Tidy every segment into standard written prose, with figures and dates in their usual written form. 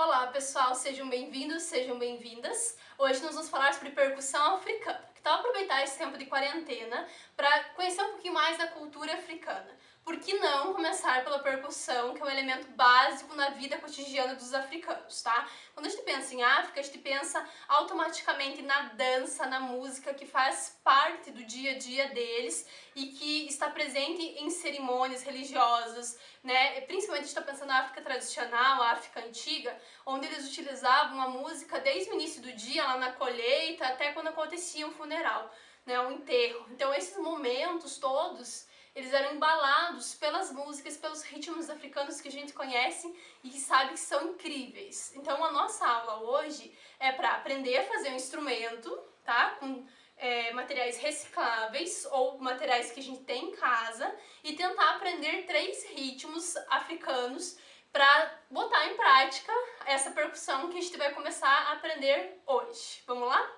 Olá pessoal, sejam bem-vindos, sejam bem-vindas. Hoje nós vamos falar sobre percussão africana. Que tal aproveitar esse tempo de quarentena para conhecer um pouquinho mais da cultura africana? Por que não começar pela percussão, que é um elemento básico na vida cotidiana dos africanos, tá? Quando a gente pensa em África, a gente pensa automaticamente na dança, na música, que faz parte do dia a dia deles e que está presente em cerimônias religiosas, né? Principalmente a gente está pensando na África tradicional, a África antiga, onde eles utilizavam a música desde o início do dia, lá na colheita, até quando acontecia um funeral, né? Um enterro. Então esses momentos todos, eles eram embalados pelas músicas, pelos ritmos africanos que a gente conhece e que sabe que são incríveis. Então a nossa aula hoje é para aprender a fazer um instrumento, tá? Com materiais recicláveis ou materiais que a gente tem em casa e tentar aprender 3 ritmos africanos para botar em prática essa percussão que a gente vai começar a aprender hoje. Vamos lá?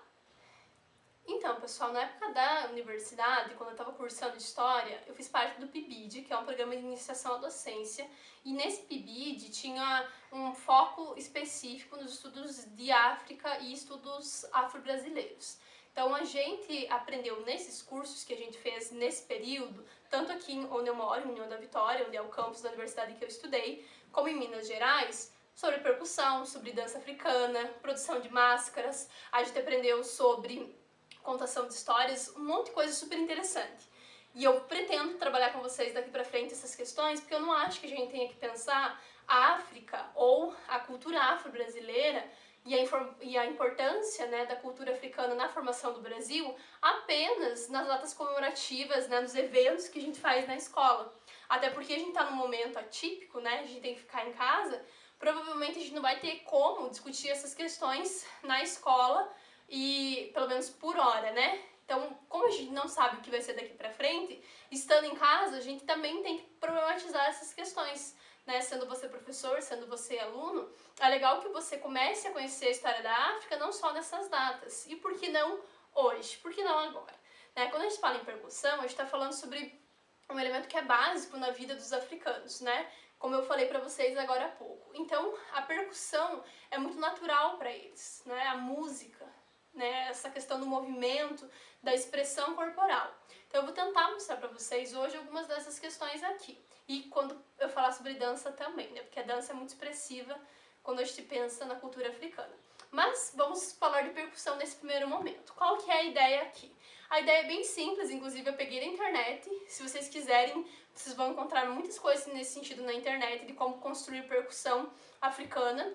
Então, pessoal, na época da universidade, quando eu estava cursando História, eu fiz parte do PIBID, que é um programa de iniciação à docência, e nesse PIBID tinha um foco específico nos estudos de África e estudos afro-brasileiros. Então a gente aprendeu nesses cursos que a gente fez nesse período, tanto aqui onde eu moro, em União da Vitória, onde é o campus da universidade que eu estudei, como em Minas Gerais, sobre percussão, sobre dança africana, produção de máscaras, a gente aprendeu sobre contação de histórias, um monte de coisa super interessante. E eu pretendo trabalhar com vocês daqui pra frente essas questões, porque eu não acho que a gente tenha que pensar a África ou a cultura afro-brasileira e a importância, né, da cultura africana na formação do Brasil apenas nas datas comemorativas, né, nos eventos que a gente faz na escola. Até porque a gente tá num momento atípico, né, a gente tem que ficar em casa, provavelmente a gente não vai ter como discutir essas questões na escola, e pelo menos por hora, né? Então, como a gente não sabe o que vai ser daqui pra frente, estando em casa, a gente também tem que problematizar essas questões, né? Sendo você professor, sendo você aluno, é legal que você comece a conhecer a história da África não só nessas datas. E por que não hoje? Por que não agora? Né? Quando a gente fala em percussão, a gente está falando sobre um elemento que é básico na vida dos africanos, né? Como eu falei para vocês agora há pouco. Então, a percussão é muito natural para eles, né? A música, né, essa questão do movimento, da expressão corporal. Então eu vou tentar mostrar para vocês hoje algumas dessas questões aqui. E quando eu falar sobre dança também, né, porque a dança é muito expressiva quando a gente pensa na cultura africana. Mas vamos falar de percussão nesse primeiro momento. Qual que é a ideia aqui? A ideia é bem simples, inclusive eu peguei na internet. Se vocês quiserem, vocês vão encontrar muitas coisas nesse sentido na internet de como construir percussão africana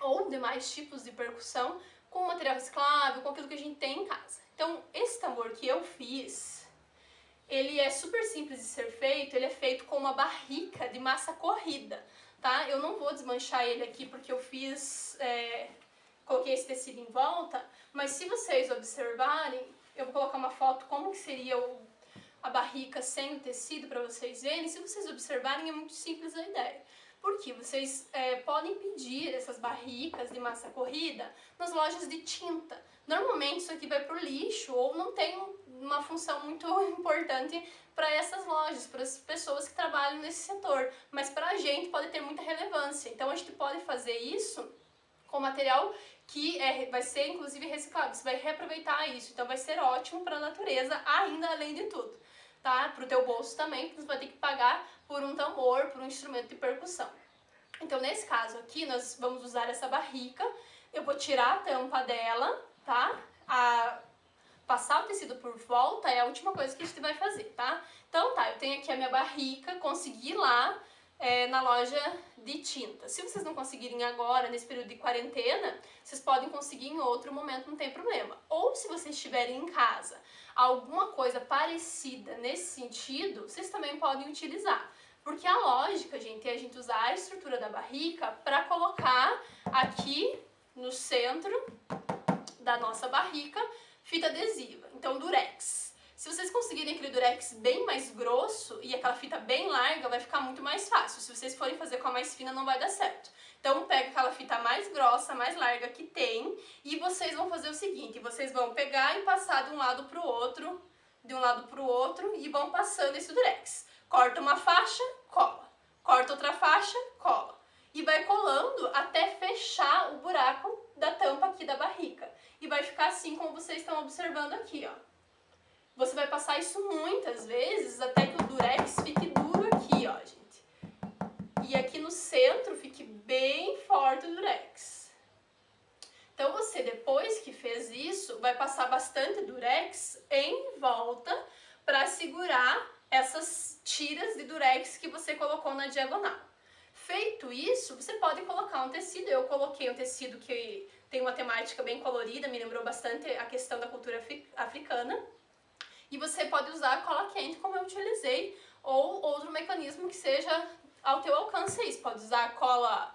ou demais tipos de percussão com material reciclável, com aquilo que a gente tem em casa. Então, esse tambor que eu fiz, ele é super simples de ser feito, ele é feito com uma barrica de massa corrida, tá? Eu não vou desmanchar ele aqui porque eu fiz, coloquei esse tecido em volta, mas se vocês observarem, eu vou colocar uma foto como que seria a barrica sem o tecido para vocês verem. Se vocês observarem, é muito simples a ideia. Porque vocês podem pedir essas barricas de massa corrida nas lojas de tinta. Normalmente isso aqui vai pro lixo ou não tem uma função muito importante para essas lojas, para as pessoas que trabalham nesse setor. Mas para a gente pode ter muita relevância. Então a gente pode fazer isso com material que vai ser inclusive reciclado. Você vai reaproveitar isso. Então vai ser ótimo para a natureza, ainda além de tudo. Tá? Pro teu bolso também, porque você vai ter que pagar por um tambor, por um instrumento de percussão. Então, nesse caso aqui, nós vamos usar essa barrica. Eu vou tirar a tampa dela, tá? Passar o tecido por volta é a última coisa que a gente vai fazer, tá? Então, tá, eu tenho aqui a minha barrica, consegui ir lá na loja de tinta. Se vocês não conseguirem agora, nesse período de quarentena, vocês podem conseguir em outro momento, não tem problema. Ou se vocês estiverem em casa, alguma coisa parecida nesse sentido, vocês também podem utilizar. Porque a lógica, gente, é a gente usar a estrutura da barrica para colocar aqui no centro da nossa barrica fita adesiva, então durex. Se vocês conseguirem aquele durex bem mais grosso e aquela fita bem larga, vai ficar muito mais fácil. Se vocês forem fazer com a mais fina, não vai dar certo. Então pega aquela fita mais grossa, mais larga que tem, e vocês vão fazer o seguinte, vocês vão pegar e passar de um lado pro outro, e vão passando esse durex. Corta uma faixa, cola. Corta outra faixa, cola. e vai colando até fechar o buraco da tampa aqui da barrica. E vai ficar assim como vocês estão observando aqui, ó. Você vai passar isso muitas vezes até que o durex fique duro aqui, ó, gente. E aqui no centro fique bem forte o durex. Então você, depois que fez isso, vai passar bastante durex em volta para segurar essas tiras de durex que você colocou na diagonal. Feito isso, você pode colocar um tecido. Eu coloquei um tecido que tem uma temática bem colorida, me lembrou bastante a questão da cultura africana. E você pode usar cola quente, como eu utilizei, ou outro mecanismo que seja ao teu alcance. Isso pode usar cola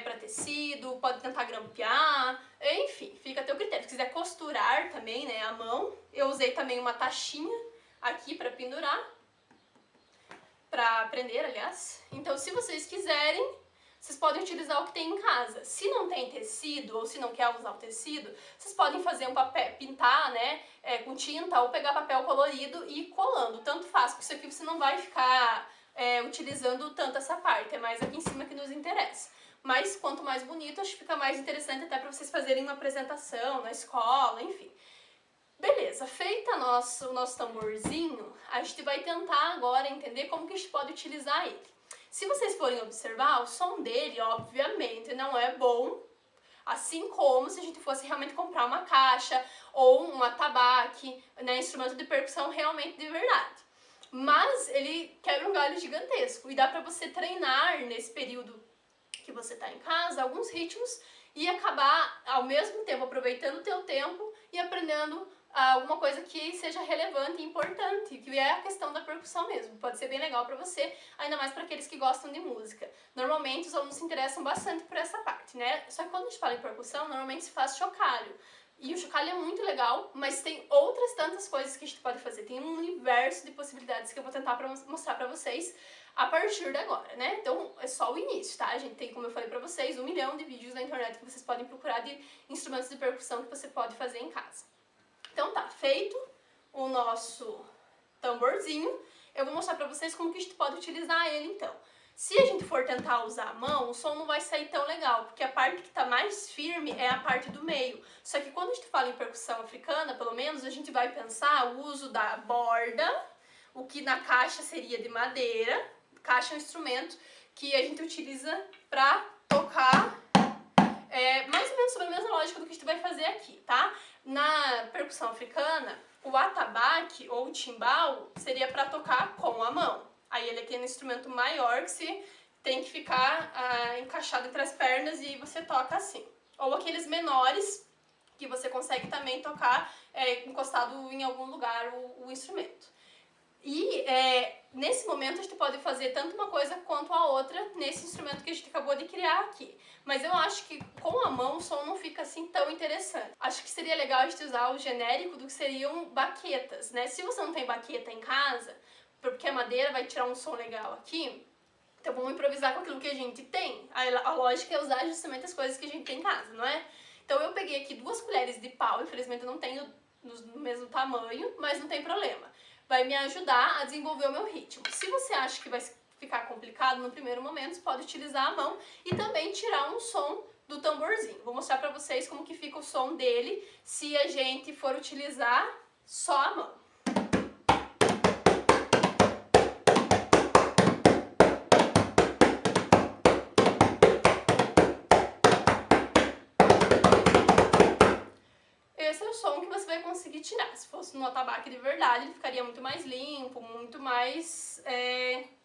para tecido, pode tentar grampear, enfim, fica a teu critério. Se quiser costurar também, né, à mão, eu usei também uma tachinha aqui para pendurar, para prender, aliás. Então, se vocês quiserem, vocês podem utilizar o que tem em casa. Se não tem tecido, ou se não quer usar o tecido, vocês podem fazer um papel, pintar, né, com tinta, ou pegar papel colorido e ir colando. Tanto faz, porque isso aqui você não vai ficar utilizando tanto essa parte, é mais aqui em cima que nos interessa. Mas quanto mais bonito, acho que fica mais interessante até para vocês fazerem uma apresentação na escola, enfim. Beleza, feita o nosso tamborzinho, a gente vai tentar agora entender como que a gente pode utilizar ele. Se vocês forem observar, o som dele, obviamente, não é bom, assim como se a gente fosse realmente comprar uma caixa ou um atabaque, né, instrumento de percussão realmente de verdade. Mas ele quebra um galho gigantesco e dá pra você treinar nesse período que você tá em casa alguns ritmos e acabar ao mesmo tempo aproveitando o teu tempo e aprendendo alguma coisa que seja relevante e importante, que é a questão da percussão mesmo. Pode ser bem legal para você, ainda mais para aqueles que gostam de música. Normalmente os alunos se interessam bastante por essa parte, né? Só que quando a gente fala em percussão, normalmente se faz chocalho. E o chocalho é muito legal, mas tem outras tantas coisas que a gente pode fazer. Tem um universo de possibilidades que eu vou tentar mostrar para vocês a partir de agora, né? Então é só o início, tá? A gente tem, como eu falei pra vocês, 1 milhão de vídeos na internet que vocês podem procurar de instrumentos de percussão que você pode fazer em casa. Então tá, feito o nosso tamborzinho, eu vou mostrar pra vocês como que a gente pode utilizar ele então. Se a gente for tentar usar a mão, o som não vai sair tão legal, porque a parte que tá mais firme é a parte do meio. Só que quando a gente fala em percussão africana, pelo menos, a gente vai pensar o uso da borda, o que na caixa seria de madeira. Caixa é um instrumento que a gente utiliza pra tocar mais ou menos sobre a mesma lógica do que a gente vai fazer aqui, tá? Na percussão africana, o atabaque ou o timbal seria para tocar com a mão. Aí ele é aquele instrumento maior que se tem que ficar encaixado entre as pernas e você toca assim. Ou aqueles menores que você consegue também tocar encostado em algum lugar o instrumento. E nesse momento a gente pode fazer tanto uma coisa quanto a outra nesse instrumento que a gente acabou de criar aqui. Mas eu acho que com a mão o som não fica assim tão interessante. Acho que seria legal a gente usar o genérico do que seriam baquetas, né? Se você não tem baqueta em casa, porque a madeira vai tirar um som legal aqui, então vamos improvisar com aquilo que a gente tem. A lógica é usar justamente as coisas que a gente tem em casa, não é? Então eu peguei aqui 2 colheres de pau, infelizmente eu não tenho no mesmo tamanho, mas não tem problema. Vai me ajudar a desenvolver o meu ritmo. Se você acha que vai ficar complicado no primeiro momento, você pode utilizar a mão e também tirar um som do tamborzinho. Vou mostrar pra vocês como que fica o som dele se a gente for utilizar só a mão. Esse é o som que você vai conseguir tirar. Se fosse no atabaque de verdade, ele ficaria muito mais limpo, muito mais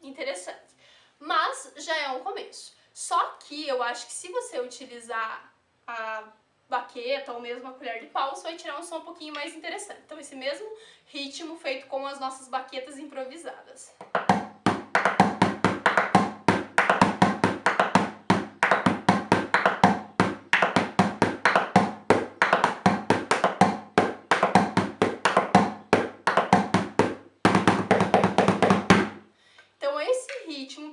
interessante. Mas já é um começo. Só que eu acho que se você utilizar a baqueta ou mesmo a colher de pau, você vai tirar um som um pouquinho mais interessante. Então esse mesmo ritmo feito com as nossas baquetas improvisadas.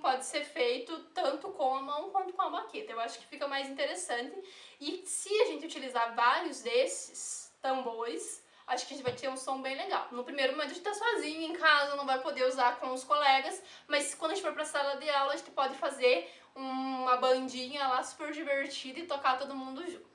Pode ser feito tanto com a mão quanto com a baqueta. Eu acho que fica mais interessante. E se a gente utilizar vários desses tambores, acho que a gente vai ter um som bem legal. No primeiro momento a gente tá sozinho em casa, não vai poder usar com os colegas, mas quando a gente for pra sala de aula a gente pode fazer uma bandinha lá super divertida e tocar todo mundo junto.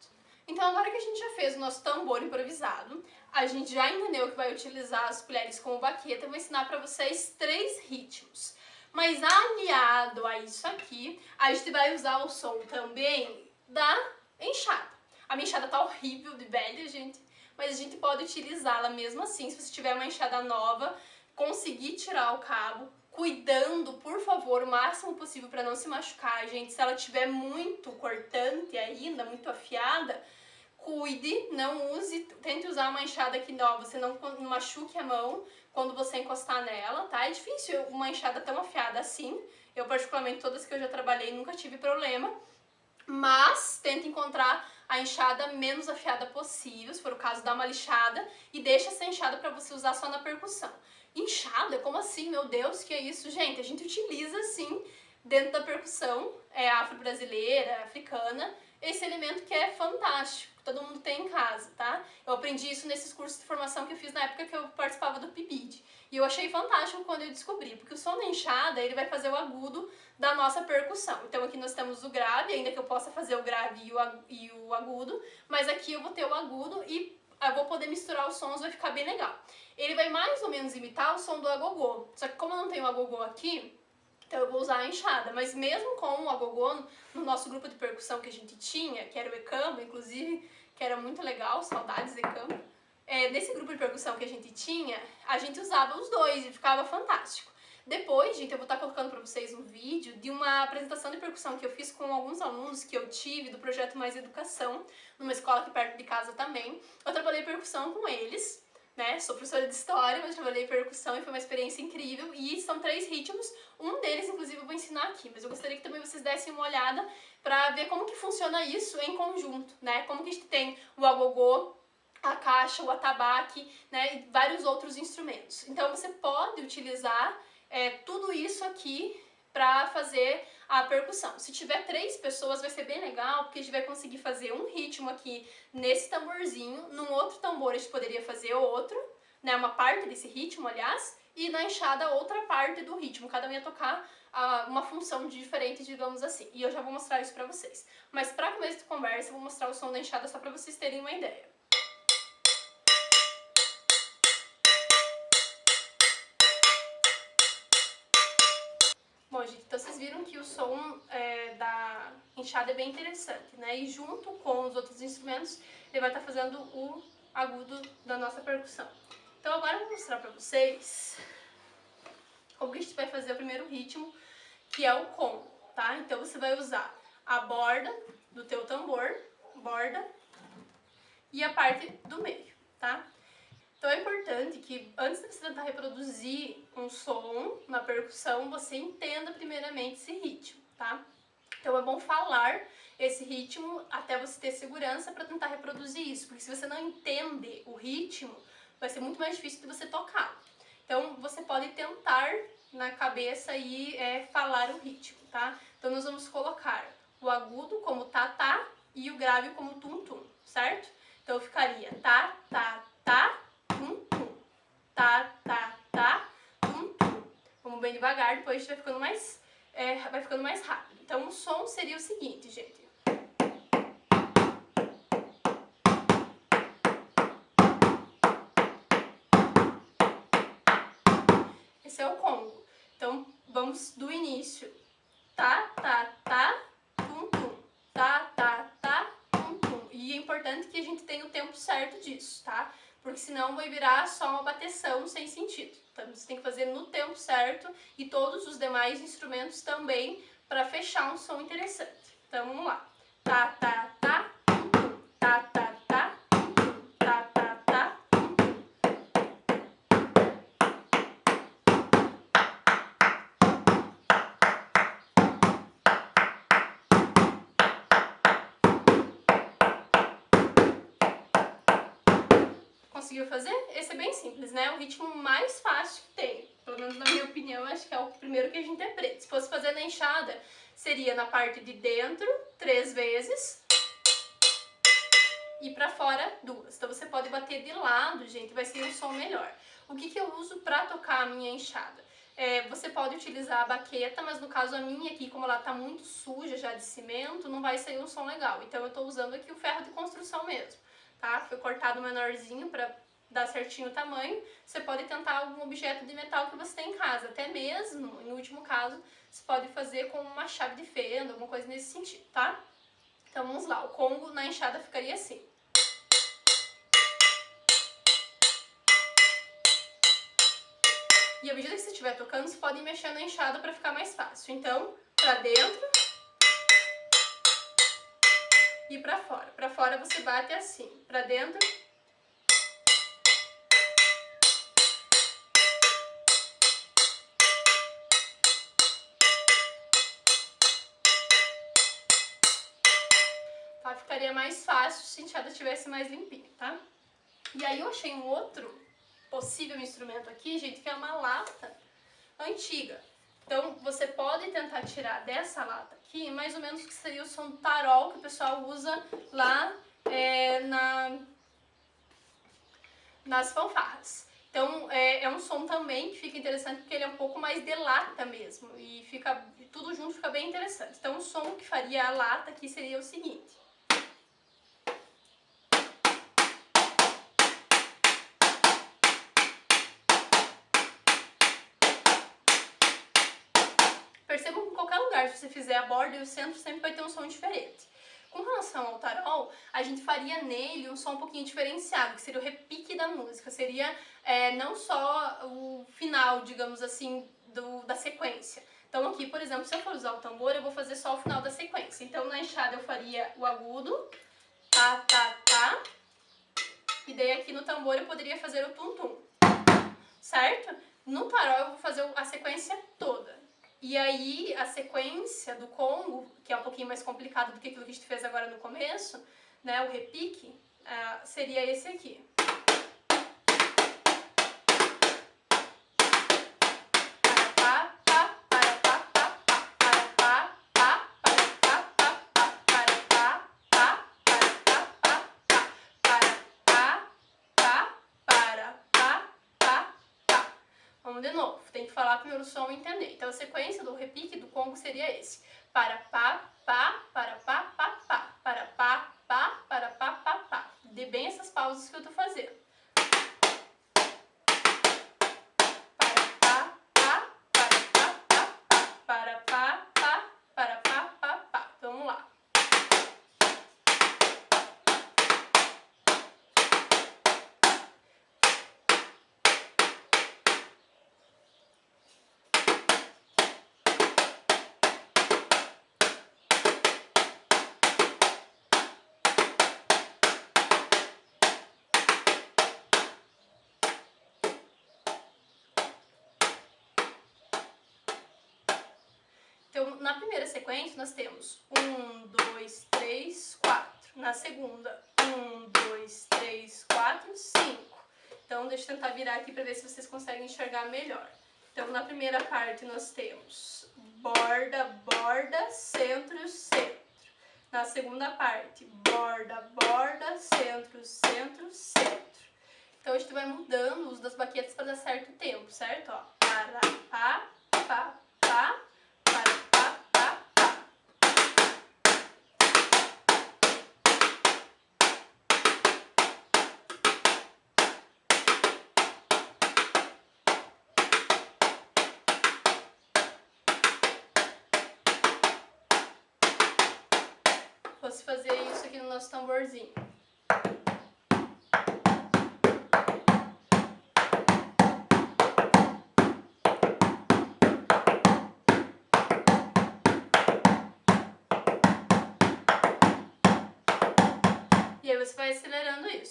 Então agora que a gente já fez o nosso tambor improvisado, a gente já entendeu que vai utilizar as colheres como baqueta, eu vou ensinar pra vocês 3 ritmos. Mas aliado a isso aqui, a gente vai usar o som também da enxada. A minha enxada tá horrível de velha, gente, mas a gente pode utilizá-la mesmo assim, se você tiver uma enxada nova, conseguir tirar o cabo, cuidando, por favor, o máximo possível para não se machucar, gente. Se ela estiver muito cortante ainda, muito afiada, cuide, não use, tente usar uma enxada que não, você não machuque a mão quando você encostar nela, tá? É difícil uma enxada tão afiada assim. Eu, particularmente, todas que eu já trabalhei, nunca tive problema. Mas tenta encontrar a enxada menos afiada possível, se for o caso, dá uma lixada e deixa essa enxada para você usar só na percussão. Enxada? Como assim? Meu Deus, que é isso? Gente, a gente utiliza sim dentro da percussão afro-brasileira, africana, esse elemento que é fantástico, que todo mundo tem em casa, tá? Eu aprendi isso nesses cursos de formação que eu fiz na época que eu participava do PIBID. E eu achei fantástico quando eu descobri, porque o som da enxada, ele vai fazer o agudo da nossa percussão. Então aqui nós temos o grave, ainda que eu possa fazer o grave e o agudo, mas aqui eu vou ter o agudo e eu vou poder misturar os sons, vai ficar bem legal. Ele vai mais ou menos imitar o som do agogô, só que como eu não tenho o agogô aqui, então eu vou usar a enxada, mas mesmo com o agogô, no nosso grupo de percussão que a gente tinha, que era o Ecambo, inclusive, que era muito legal, saudades de Ecambo, nesse grupo de percussão que a gente tinha, a gente usava os dois e ficava fantástico. Depois, gente, eu vou estar colocando para vocês um vídeo de uma apresentação de percussão que eu fiz com alguns alunos que eu tive do projeto Mais Educação, numa escola aqui perto de casa também. Eu trabalhei percussão com eles, né? Sou professora de história, mas trabalhei percussão e foi uma experiência incrível. E são 3 ritmos, um deles, inclusive, eu vou ensinar aqui, mas eu gostaria que também vocês dessem uma olhada para ver como que funciona isso em conjunto, né? Como que a gente tem o agogô, a caixa, o atabaque, né, e vários outros instrumentos. Então você pode utilizar tudo isso aqui para fazer a percussão. Se tiver 3 pessoas vai ser bem legal, porque a gente vai conseguir fazer um ritmo aqui nesse tamborzinho, num outro tambor a gente poderia fazer outro, né, uma parte desse ritmo, aliás, e na enxada outra parte do ritmo, cada um ia tocar uma função diferente, digamos assim. E eu já vou mostrar isso para vocês. Mas para começo de conversa, eu vou mostrar o som da enxada só para vocês terem uma ideia. Bom, gente, então vocês viram que o som da enxada é bem interessante, né? E junto com os outros instrumentos, ele vai estar fazendo o agudo da nossa percussão. Então agora eu vou mostrar pra vocês como que a gente vai fazer o primeiro ritmo, que é o combo, tá? Então você vai usar a borda do teu tambor, borda, e a parte do meio, tá? Então é importante que antes de você tentar reproduzir um som na percussão, você entenda primeiramente esse ritmo, tá? Então é bom falar esse ritmo até você ter segurança para tentar reproduzir isso, porque se você não entende o ritmo, vai ser muito mais difícil de você tocar. Então você pode tentar na cabeça e falar o ritmo, tá? Então nós vamos colocar o agudo como tá-tá e o grave como tum-tum, certo? Então ficaria tá-tá-tá, tum-tum, tá-tá-tá, tum-tum. Vamos bem devagar, depois a gente vai ficando mais rápido. Então o som seria o seguinte, gente. Esse é o combo. Então vamos do início. Tá-tá-tá, tum-tum, tá-tá-tá, tum-tum. E é importante que a gente tenha o tempo certo disso, tá? Porque senão vai virar só uma bateção sem sentido. Então você tem que fazer no tempo certo e todos os demais instrumentos também para fechar um som interessante. Então vamos lá. Tá, tá, tá, tum, tum. Tá, tá, tá, tum, tum. Tá, tá, tá, tum, tum. Conseguiu fazer? Esse é bem simples, né? O ritmo mais fácil que tem. Pelo menos na minha opinião, acho que é o primeiro que a gente aprende. Se fosse fazer na enxada, seria na parte de dentro, 3 vezes. e pra fora 2. Então você pode bater de lado, gente, vai ser um som melhor. O que eu uso pra tocar a minha enxada? Você pode utilizar a baqueta, mas no caso a minha aqui, como ela tá muito suja já de cimento, não vai sair um som legal. Então eu tô usando aqui o ferro de construção mesmo, tá? Foi cortado menorzinho pra dar certinho o tamanho. Você pode tentar algum objeto de metal que você tem em casa. Até mesmo, no último caso, você pode fazer com uma chave de fenda, alguma coisa nesse sentido, tá? Então vamos lá, o congo na enxada ficaria assim. E à medida que você estiver tocando, você pode ir mexendo na enxada para ficar mais fácil. Então, para dentro e para fora. Para fora você bate assim, para dentro tá? Ficaria mais fácil se a enxada estivesse mais limpinha, tá? E aí eu achei um outro possível instrumento aqui, gente, que é uma lata antiga. Então, você pode tentar tirar dessa lata aqui, mais ou menos o que seria o som do tarol que o pessoal usa lá nas fanfarras. Então, é um som também que fica interessante porque ele é um pouco mais de lata mesmo. E tudo junto fica bem interessante. Então, o som que faria a lata aqui seria o seguinte. Percebam que em qualquer lugar, se você fizer a borda e o centro, sempre vai ter um som diferente. Com relação ao tarol, a gente faria nele um som um pouquinho diferenciado, que seria o repique da música. Seria não só o final, digamos assim, da sequência. Então aqui, por exemplo, se eu for usar o tambor, eu vou fazer só o final da sequência. Então na enxada eu faria o agudo, tá, tá, tá. E daí aqui no tambor eu poderia fazer o tum-tum, certo? No tarol eu vou fazer a sequência toda. E aí, a sequência do congo, que é um pouquinho mais complicado do que aquilo que a gente fez agora no começo, né, o repique, seria esse aqui. Vamos de novo, tem que falar primeiro o som e entender. Então a sequência do repique do congo seria esse. Para pá, pá, para pá, pá, pá, para pá, pá, para pá, pá, pá. Dê bem essas pausas que eu tô fazendo. Para pá, pá, para pá, pá, pá, para pá, pá, para pá, pá, pá. Então vamos lá. Então, na primeira sequência, nós temos 1, 2, 3, 4. Na segunda, 1, 2, 3, 4, 5. Então, deixa eu tentar virar aqui para ver se vocês conseguem enxergar melhor. Então, na primeira parte, nós temos borda, borda, centro, centro. Na segunda parte, borda, borda, centro, centro, centro. Então, a gente vai mudando o uso das baquetas para dar certo tempo, certo? Ó, para, pá, pá, pá. Fosse fazer isso aqui no nosso tamborzinho. E aí você vai acelerando isso.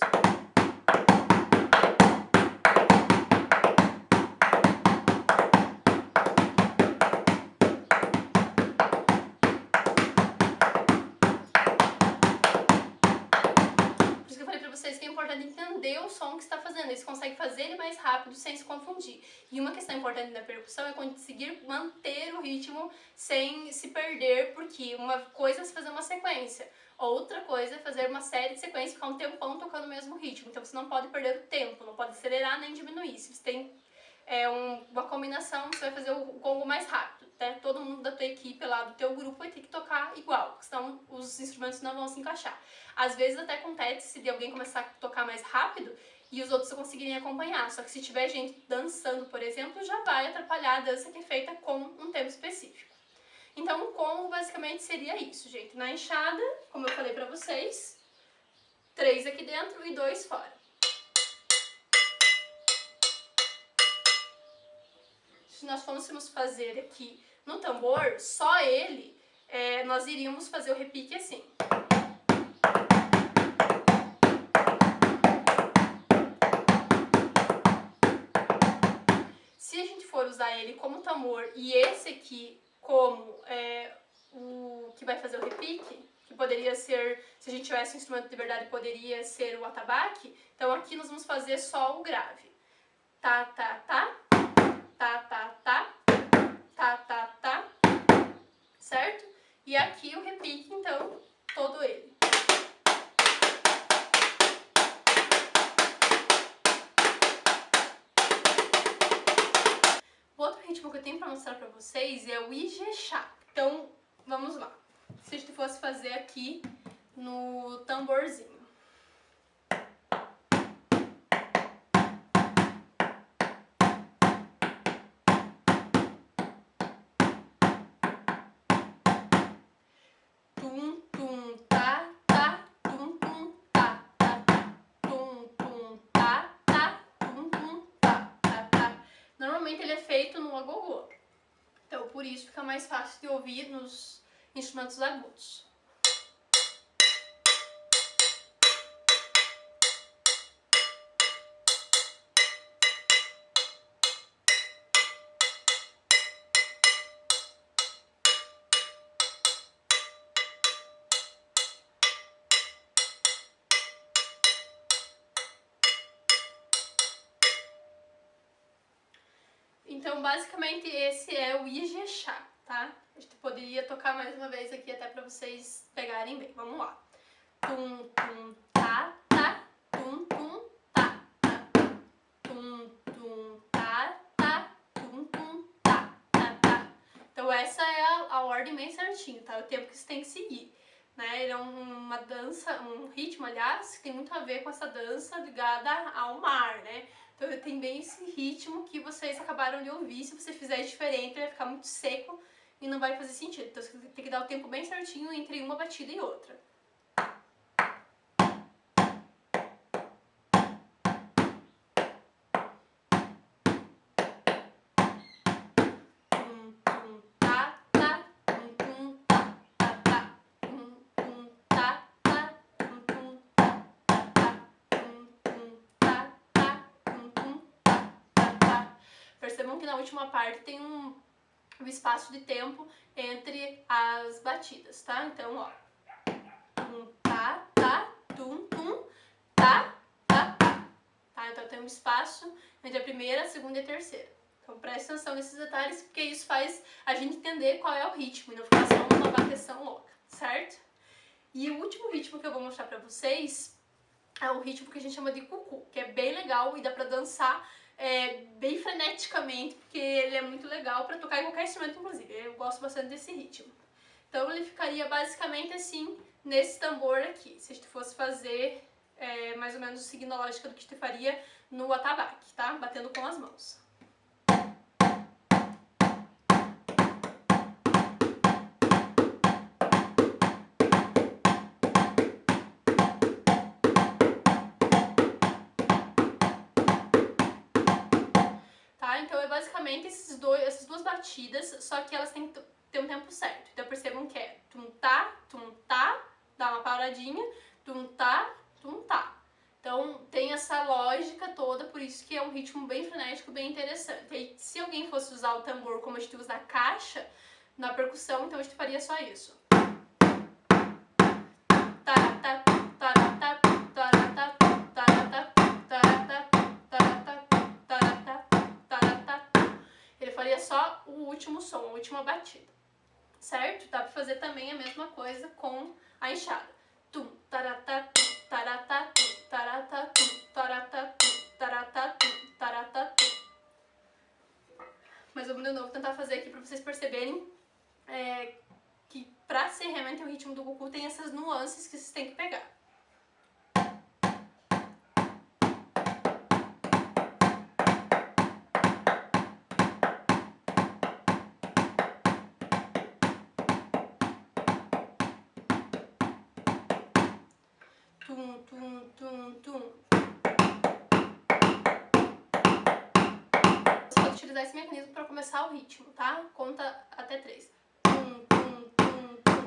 Por isso que eu falei pra vocês que é importante entender o som que você está fazendo. fazendo, eles conseguem fazer ele mais rápido sem se confundir. E uma questão importante da percussão é conseguir manter o ritmo sem se perder, porque uma coisa é se fazer uma sequência, outra coisa é fazer uma série de sequências, ficar um tempão tocando o mesmo ritmo. Então você não pode perder o tempo, não pode acelerar nem diminuir. Se você tem uma combinação, você vai fazer o gongo mais rápido, né? Todo mundo da tua equipe lá, do teu grupo, vai ter que tocar igual, senão os instrumentos não vão se encaixar. Às vezes até acontece se de alguém começar a tocar mais rápido e os outros conseguirem acompanhar, só que se tiver gente dançando, por exemplo, já vai atrapalhar a dança que é feita com um tempo específico. Então o combo basicamente seria isso, gente. Na enxada, como eu falei pra vocês, 3 aqui dentro e 2 fora. Se nós fôssemos fazer aqui no tambor, só ele, nós iríamos fazer o repique assim. Se a gente for usar ele como tambor e esse aqui como o que vai fazer o repique, que poderia ser, se a gente tivesse um instrumento de verdade, poderia ser o atabaque, então aqui nós vamos fazer só o grave. Tá, tá, tá, tá, tá, tá, tá, tá, tá, certo? E aqui o repique, então, todo ele. O outro ritmo que eu tenho pra mostrar pra vocês é o Ijexá. Então, vamos lá. Se a gente fosse fazer aqui no tamborzinho. Tum, tum, tá, tá, tum, tum, tá, tá, tá. Tum, tum, tá, tá, tum, tum, tá, tá, tá. Normalmente ele é feito no agogô. Então, por isso fica mais fácil de ouvir nos instrumentos agudos. Então, basicamente, esse é o Ijexá, tá? A gente poderia tocar mais uma vez aqui até pra vocês pegarem bem. Vamos lá. Tum, tum, tá, tá, tum, tum, tá, tá, tá. Tum, tum, tá, tá, tum, tum, tá, tá, tá. Então, essa é a ordem bem certinho, tá? O tempo que você tem que seguir. Né? Ele é uma dança, um ritmo, aliás, que tem muito a ver com essa dança ligada ao mar, né? Então tem bem esse ritmo que vocês acabaram de ouvir. Se você fizer diferente, ele vai ficar muito seco e não vai fazer sentido. Então você tem que dar o tempo bem certinho entre uma batida e outra. Percebam que na última parte tem um espaço de tempo entre as batidas, tá? Então, ó. Tum, tá, tá, tum, tum, tá, tá, tá. Tá? Então tem um espaço entre a primeira, a segunda e a terceira. Então preste atenção nesses detalhes, porque isso faz a gente entender qual é o ritmo e não ficar só uma bateção louca, certo? E o último ritmo que eu vou mostrar pra vocês é o ritmo que a gente chama de cucu, que é bem legal e dá pra dançar bem freneticamente, porque ele é muito legal pra tocar em qualquer instrumento, inclusive. Eu gosto bastante desse ritmo. Então ele ficaria basicamente assim, nesse tambor aqui. Se a gente fosse fazer mais ou menos seguindo a lógica do que a gente faria no atabaque, tá? Batendo com as mãos. Então é basicamente essas duas batidas, só que elas têm que ter um tempo certo. Então percebam que é tum-tá, dá uma paradinha, tum-tá, tum-tá. Então tem essa lógica toda, por isso que é um ritmo bem frenético, bem interessante. E aí, se alguém fosse usar o tambor como a gente usa a caixa na percussão, então a gente faria só isso. última batida, certo? Dá pra fazer também a mesma coisa com a enxada. Tum, taratá, tum, taratá, tum, taratá, tum, taratá, tum, taratá, tum, taratá, tum. Mas vamos de novo tentar fazer aqui pra vocês perceberem que pra ser realmente o ritmo do cucu tem essas nuances que vocês têm que pegar. Tum, tum, tum, tum. Você pode utilizar esse mecanismo para começar o ritmo, tá? Conta até 3. Tum, tum, tum, tum.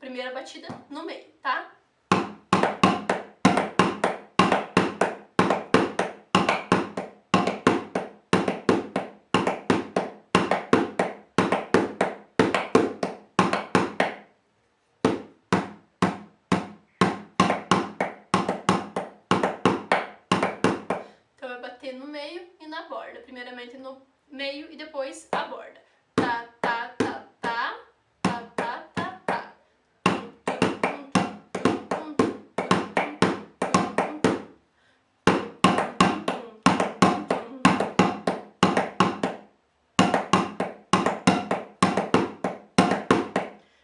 Primeira batida no meio, tá? Então vai bater no meio e na borda. Primeiramente no meio e depois a borda. Tá, tá, tá, tá. Tá, tá, tá, tá.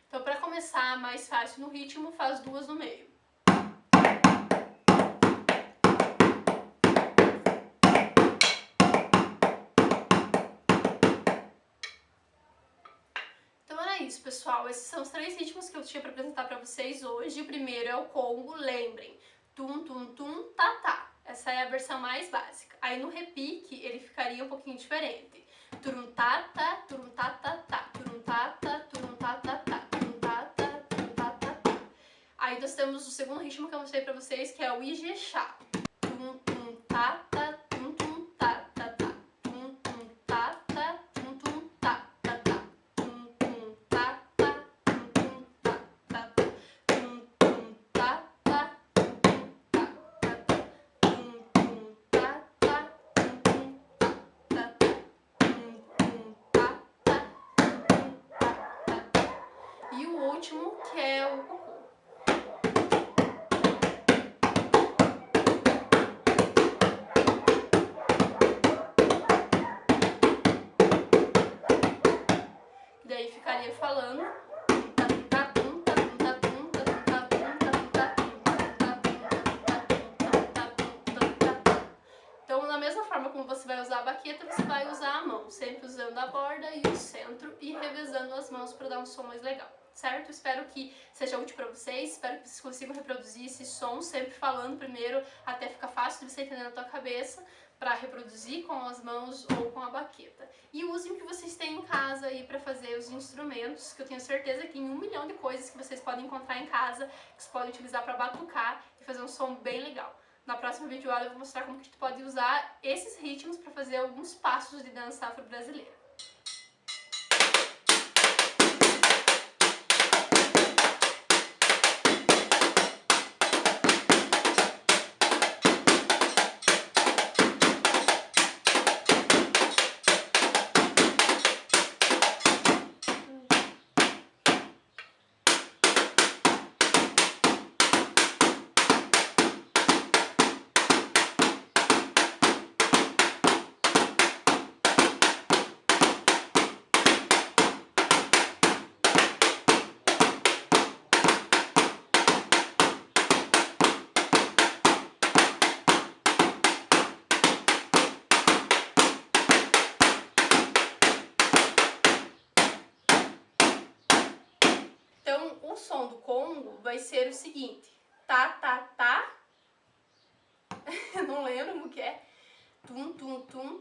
Então, para começar mais fácil no ritmo, faz 2 no meio. Então era isso, pessoal. Esses são os 3 ritmos que eu tinha para apresentar para vocês hoje. O primeiro é o Congo, lembrem. Tum, tum, tum, tá, tá. Essa é a versão mais básica. Aí no repique, ele ficaria um pouquinho diferente. Turum, tá, tá, turum, tá, tá, tá. Turum, tá, tá, turum, tá, tá, tá. Turum, tá, tá, turum, tá, tá, tá. Aí nós temos o segundo ritmo que eu mostrei para vocês, que é o Ijexá. Tum, tum, tá, tá, tum, tum, tá, tá, tá. Tum, tum, tá, tá, tum, tum, tá, tá, tá. Tum, tum, tá, tá, tum, tum, tá, tá, tá. Tum, tum, tá, tá, tum, tum, tá, tá, tá. Tum, tum, tá, tá, tum, tum, tá, tá, tá. Tum, tum, tá, tá, tum, tum, tá, tá, tá. E o último, que é o cucu. Daí ficaria falando. Então, da mesma forma como você vai usar a baqueta, você vai usar a mão, sempre usando a borda e o centro e revezando as mãos para dar um som mais legal, certo? Espero que seja útil para vocês, espero que vocês consigam reproduzir esse som, sempre falando primeiro, até ficar fácil de você entender na tua cabeça, para reproduzir com as mãos ou com a baqueta. E usem o que vocês têm em casa aí para fazer os instrumentos, que eu tenho certeza que tem 1 milhão de coisas que vocês podem encontrar em casa, que vocês podem utilizar para batucar e fazer um som bem legal. Na próxima videoaula eu vou mostrar como que tu pode usar esses ritmos para fazer alguns passos de dança afro-brasileira. Então, o som do Congo vai ser o seguinte: tá, tá, tá. Eu não lembro o que é. Tum, tum, tum,